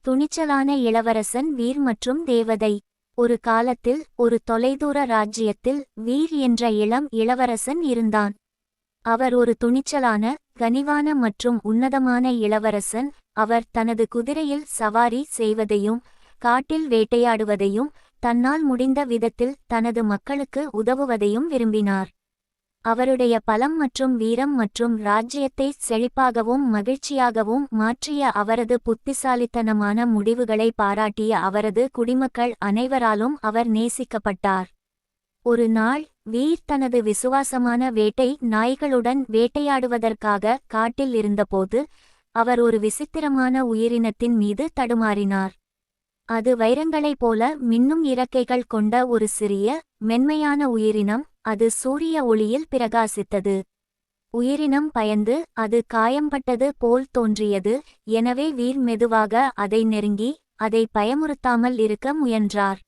துணிச்சலான இளவரசன் வீர் மற்றும் தேவதை. ஒரு காலத்தில் ஒரு தொலைதூர ராஜ்யத்தில் வீர் என்ற இளம் இளவரசன் இருந்தான். அவர் ஒரு துணிச்சலான, கனிவான மற்றும் உன்னதமான இளவரசன். அவர் தனது குதிரையில் சவாரி செய்வதையும் காட்டில் வேட்டையாடுவதையும் தன்னால் முடிந்த விதத்தில் தனது மக்களுக்கு உதவுவதையும் விரும்பினார். அவருடைய பலம் மற்றும் வீரம் மற்றும் ராஜ்யத்தை செழிப்பாகவும் மகிழ்ச்சியாகவும் மாற்றிய அவரது புத்திசாலித்தனமான முடிவுகளை பாராட்டிய அவரது குடிமக்கள் அனைவராலும் அவர் நேசிக்கப்பட்டார். ஒரு நாள் வீர் தனது விசுவாசமான வேட்டை நாய்களுடன் வேட்டையாடுவதற்காக காட்டில் இருந்தபோது அவர் ஒரு விசித்திரமான உயிரினத்தின் மீது தடுமாறினார். அது வைரங்களைப் போல மின்னும் இறக்கைகள் கொண்ட ஒரு சிறிய, மென்மையான உயிரினம். அது சூரிய ஒளியில் பிரகாசித்தது. உயிரினம் பயந்து அது காயம்பட்டது போல் தோன்றியது. எனவே வீர் மெதுவாக அதை நெருங்கி அதை பயமுறுத்தாமல் இருக்க முயன்றார்.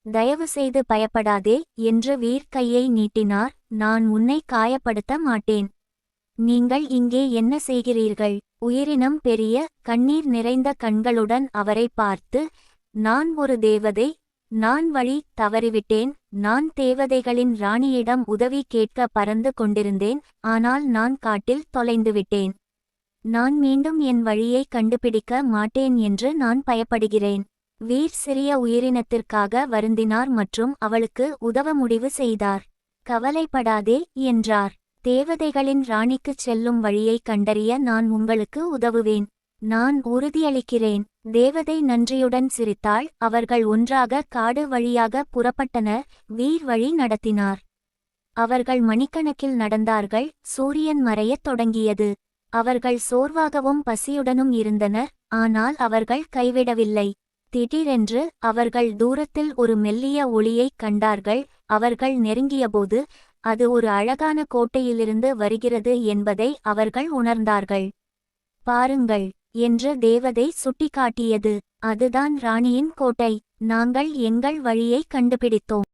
தயவுசெய்து பயப்படாதே என்று வீர் கையை நீட்டினார். நான் உன்னை காயப்படுத்த மாட்டேன். நீங்கள் இங்கே என்ன செய்கிறீர்கள்? உயிரினம் பெரிய, கண்ணீர் நிறைந்த கண்களுடன் அவரை பார்த்து, நான் ஒரு தேவதை. நான் வழி தவறிவிட்டேன். நான் தேவதைகளின் ராணியிடம் உதவி கேட்க பறந்து கொண்டிருந்தேன். ஆனால் நான் காட்டில் தொலைந்துவிட்டேன். நான் மீண்டும் என் வழியை கண்டுபிடிக்க மாட்டேன் என்று நான் பயப்படுகிறேன். வீர் சிறிய உயிரினத்திற்காக வருந்தினார் மற்றும் அவளுக்கு உதவ முடிவு செய்தார். கவலைப்படாதே என்றார். தேவதைகளின் ராணிக்குச் செல்லும் வழியை கண்டறிய நான் உங்களுக்கு உதவுவேன். நான் உறுதியளிக்கிறேன். தேவதை நன்றியுடன் சிரித்தாள். அவர்கள் ஒன்றாக காடு வழியாக புறப்பட்டனர். வீர் வழி நடத்தினார். அவர்கள் மணிக்கணக்கில் நடந்தார்கள். சூரியன் மறையத் தொடங்கியது. அவர்கள் சோர்வாகவும் பசியுடனும் இருந்தனர். ஆனால் அவர்கள் கைவிடவில்லை. திடீரென்று அவர்கள் தூரத்தில் ஒரு மெல்லிய ஒளியைக் கண்டார்கள். அவர்கள் நெருங்கியபோது அது ஒரு அழகான கோட்டையிலிருந்து வருகிறது என்பதை அவர்கள் உணர்ந்தார்கள். பாருங்கள் என்று தேவதை சுட்டிக்காட்டியது. அதுதான் ராணியின் கோட்டை. நாங்கள் எங்கள் வழியை கண்டுபிடித்தோம்.